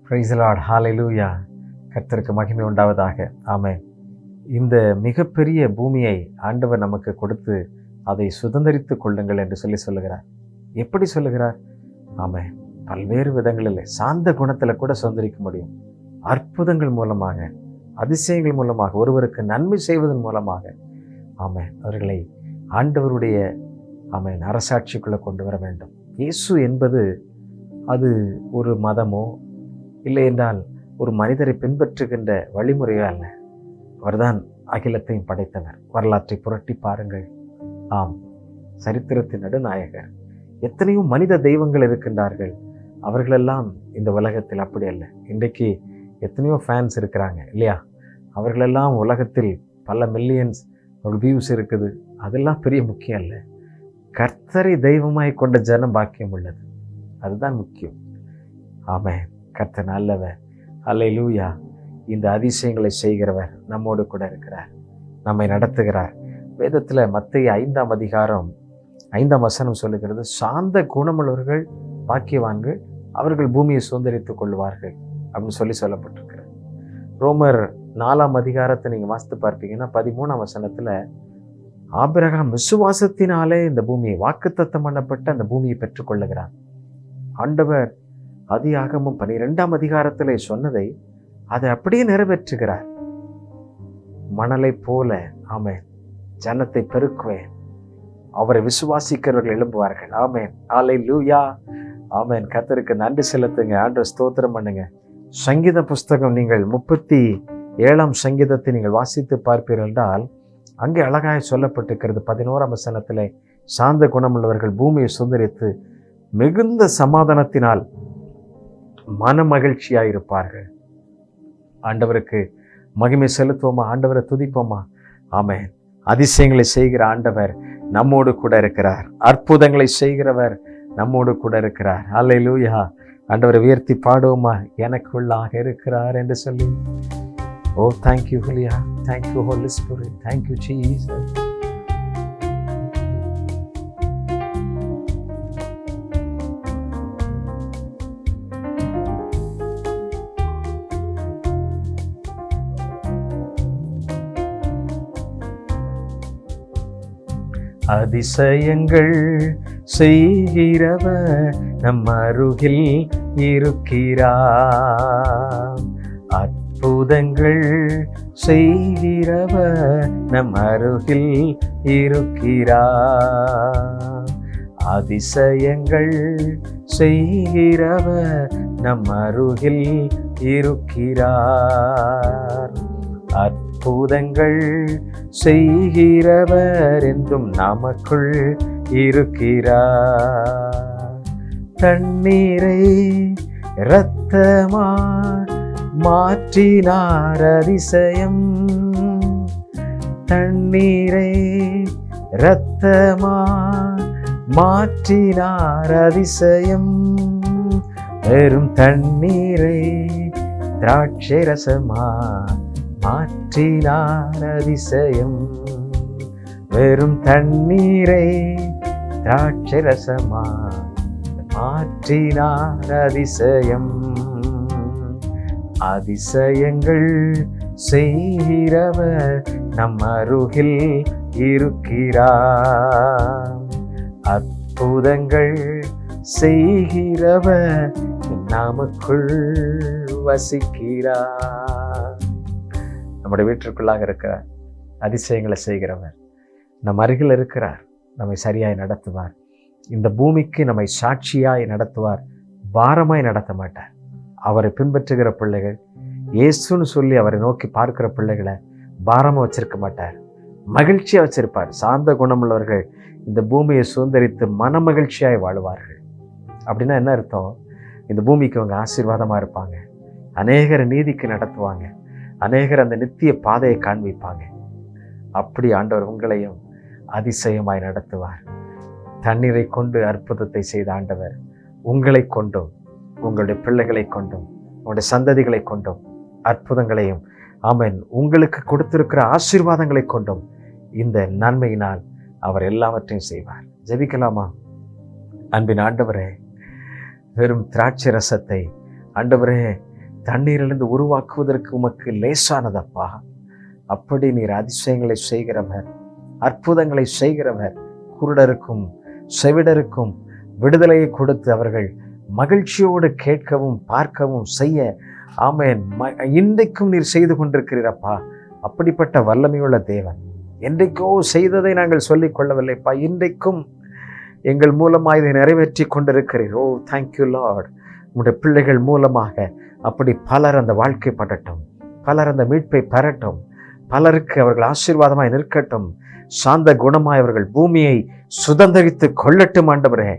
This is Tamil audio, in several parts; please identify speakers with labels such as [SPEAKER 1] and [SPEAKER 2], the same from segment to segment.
[SPEAKER 1] பிரைஸ் தி லார்ட், ஹல்லேலூயா. கர்த்தருக்கு மகிமை உண்டாவதாக. ஆமென். இந்த மிகப்பெரிய பூமியை ஆண்டவர் நமக்கு கொடுத்து அதை சுதந்தரித்துக் கொள்ளுங்கள் என்று சொல்லுகிறார். எப்படி சொல்லுகிறார்? ஆமென். பல்வேறு விதங்களில் சாந்த குணத்தில் கூட சுதந்திரிக்க முடியும். அற்புதங்கள் மூலமாக, அதிசயங்கள் மூலமாக, ஒருவருக்கு நன்மை செய்வதன் மூலமாக ஆமென் அவர்களை ஆண்டவருடைய ஆமென் அரசாட்சிக்குள்ளே கொண்டு வர வேண்டும். இயேசு என்பது அது ஒரு மதமோ இல்லை என்றால் ஒரு மனிதரை பின்பற்றுகின்ற வழிமுறையோ அல்ல. அவர்தான் அகிலத்தையும் படைத்தவர். வரலாற்றை புரட்டி பாருங்கள். ஆம், சரித்திரத்தின் நடுநாயகர். எத்தனையோ மனித தெய்வங்கள் இருக்கின்றார்கள். அவர்களெல்லாம் இந்த உலகத்தில் அப்படி அல்ல. இன்றைக்கு எத்தனையோ ஃபேன்ஸ் இருக்கிறாங்க இல்லையா? அவர்களெல்லாம் உலகத்தில் பல மில்லியன்ஸ் வியூஸ் இருக்குது. அதெல்லாம் பெரிய முக்கியம் அல்ல. கர்த்தரை தெய்வமாய் கொண்ட ஜனம் பாக்கியம் உள்ளது. அதுதான் முக்கியம். ஆமென். கர்த்தர் நல்லவர். ஹல்லேலூயா. இந்த அதிசயங்களை செய்கிறவர் நம்மோடு கூட இருக்கிறார், நம்மை நடத்துகிறார். வேதத்தில் மத்தேயு 5ஆம் அதிகாரம் 5ஆம் வசனம் சொல்லுகிறது, சாந்த குணமுள்ளவர்கள் பாக்கியவான்கள், அவர்கள் பூமியை சுதந்தரித்துக் கொள்வார்கள் அப்படின்னு சொல்லப்பட்டிருக்கிறது. ரோமர் 4ஆம் அதிகாரத்தை நீங்கள் வாசித்து பார்ப்பீங்கன்னா 13ஆம் வசனத்தில் ஆபிரகாம் விசுவாசத்தினாலே இந்த பூமியை, வாக்குத்தத்தம் பண்ணப்பட்ட அந்த பூமியை பெற்றுக்கொள்ளுகிறார். ஆண்டவர் ஆதியாகமம் 12ஆம் அதிகாரத்திலே சொன்னதை அதை அப்படியே நிறைவேற்றுகிறார். மணலை போல ஆமென் ஜனத்தை பெருக்குவேன், அவரை விசுவாசிக்கிறவர்கள் எழும்புவார்கள். ஆமென். ஹல்லேலூயா. ஆமென். கர்த்தருக்கு நன்றி செலுத்துங்க. ஆண்டவர் ஸ்தோத்திரம் பண்ணுங்க. சங்கீத புஸ்தகம் நீங்கள் 37ஆம் சங்கீதத்தை நீங்கள் வாசித்து பார்ப்பீர்கள் என்றால் அங்கே அழகாய் சொல்லப்பட்டிருக்கிறது. 11ஆம் வசனத்திலே சாந்த குணமுள்ளவர்கள் பூமியை சுதந்தரித்து மிகுந்த சமாதானத்தினால் மன மகிழ்ச்சியாயிருப்பார்கள். ஆண்டவருக்கு மகிமை செலுத்துவோமா? ஆண்டவரை துதிப்போமா? ஆமென். அதிசயங்களை செய்கிற ஆண்டவர் நம்மோடு கூட இருக்கிறார். அற்புதங்களை செய்கிறவர் நம்மோடு கூட இருக்கிறார். ஹல்லேலூயா. ஆண்டவரை உயர்த்தி பாடுவோமா? எனக்குள்ளாக இருக்கிறார் என்று சொல்லி. Oh thank you hallelujah. Thank you holy spirit. Thank you Jesus. அதிசயங்கள் செய்கிறவர் நம் அருகில் இருக்கிறார். அற்புதங்கள் செய்கிறவர் நம் அருகில் இருக்கிறார். அதிசயங்கள் செய்கிறவர் நம் அருகில் இருக்கிறார். அற்புதங்கள் செய்கிறவர் என்றும் நமக்குள் இருக்கிறார். தண்ணீரை இரத்தமா மாற்றினார் அதிசயம். தண்ணீரை இரத்தமா மாற்றினார் அதிசயம். வெறும் தண்ணீரை திராட்சை ரசமா மாற்றினார் அதிசயம். வெறும் தண்ணீரை திராட்சை ரசமா மாற்றினார் அதிசயம். அதிசயங்கள் செய்கிறவர் நம் அருகில் இருக்கிறார். அற்புதங்கள் செய்கிறவர் நமக்குள் வசிக்கிறார். நம்முடைய வீட்டிற்குள்ளாக இருக்கிறார். அதிசயங்களை செய்கிறவர் நம் அருகில் இருக்கிறார். நம்மை சரியாய் நடத்துவார். இந்த பூமிக்கு நம்மை சாட்சியாய் நடத்துவார். பாரமாய் நடத்த மாட்டார். அவரை பின்பற்றுகிற பிள்ளைகள், இயேசுன்னு சொல்லி அவரை நோக்கி பார்க்கிற பிள்ளைகளை பாரமாக வச்சிருக்க மாட்டார். மகிழ்ச்சியாக வச்சிருப்பார். சாந்த குணமுள்ளவர்கள் இந்த பூமியை சுதந்தரித்து மன மகிழ்ச்சியாய் வாழுவார்கள். அப்படின்னா என்ன அர்த்தம்? இந்த பூமிக்கு அவங்க ஆசீர்வாதமாக இருப்பாங்க. அநேகரை நீதிக்கு நடத்துவாங்க. அநேகர் அந்த நித்திய பாதையை காண்பிப்பாங்க. அப்படி ஆண்டவர் உங்களையும் அதிசயமாய் நடத்துவார். தண்ணீரை கொண்டு அற்புதத்தை செய்த ஆண்டவர் உங்களை கொண்டும் உங்களுடைய பிள்ளைகளை கொண்டும் உங்களுடைய சந்ததிகளை கொண்டும் அற்புதங்களையும் ஆமென் உங்களுக்கு கொடுத்திருக்கிற ஆசீர்வாதங்களை கொண்டும் இந்த நன்மையினால் அவர் எல்லாவற்றையும் செய்வார். ஜெபிக்கலாமா? அன்பின் ஆண்டவரே, வெறும் திராட்சை ரசத்தை ஆண்டவரே தண்ணீரிலிருந்து உருவாக்குவதற்கு உமக்கு லேசானதப்பா. அப்படி நீர் அதிசயங்களை செய்கிறவர், அற்புதங்களை செய்கிறவர். குருடருக்கும் செவிடருக்கும் விடுதலையை கொடுத்து அவர்கள் மகிழ்ச்சியோடு கேட்கவும் பார்க்கவும் செய்ய ஆமென் இன்றைக்கும் நீர் செய்து கொண்டிருக்கிறீரப்பா. அப்படிப்பட்ட வல்லமையுள்ள தேவன். என்றைக்கோ செய்ததை நாங்கள் சொல்லிக் கொள்ளவில்லைப்பா, இன்றைக்கும் எங்கள் மூலமாக இதை நிறைவேற்றி கொண்டிருக்கிறீர். ஓ தேங்க்யூ லார்ட். உங்களுடைய பிள்ளைகள் மூலமாக அப்படி பலர் அந்த வாழ்க்கைப்படட்டும், பலர் அந்த மீட்பை பெறட்டும், பலருக்கு அவர்கள் ஆசீர்வாதமாய் நிற்கட்டும், சாந்த குணமாய் அவர்கள் பூமியை சுதந்தரித்து கொள்ளட்டும் ஆண்டவரே.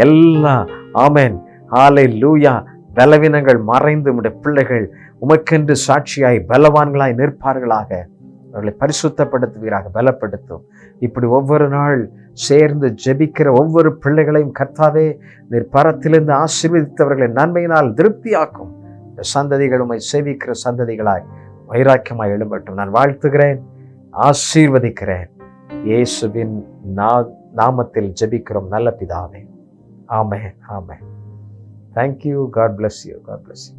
[SPEAKER 1] எல்லாம் ஆமென் ஹல்லேலூயா. பலவீனங்கள் மறைந்து உம்முடைய பிள்ளைகள் உமக்கென்று சாட்சியாய் பலவான்களாய் நிற்பார்களாக. அவர்களை பரிசுத்தப்படுத்துவீராக, பலப்படுத்தும். இப்படி ஒவ்வொரு நாள் சேர்ந்து ஜெபிக்கிற ஒவ்வொரு பிள்ளைகளையும் கர்த்தாவே நீர் பரத்திலிருந்து ஆசீர்வதித்தவர்களை நன்மையினால் திருப்தியாக்கும். இந்த சந்ததிகள் உம்மை சேவிக்கிற சந்ததிகளாய் வைராக்கியமாய் எழும்பட்டும். நான் வாழ்த்துகிறேன், ஆசீர்வதிக்கிறேன். இயேசுவின் நாமத்தில் ஜெபிக்கிறோம் நல்ல பிதாவே. ஆமென், ஆமென். Thank you. God bless you. God bless you.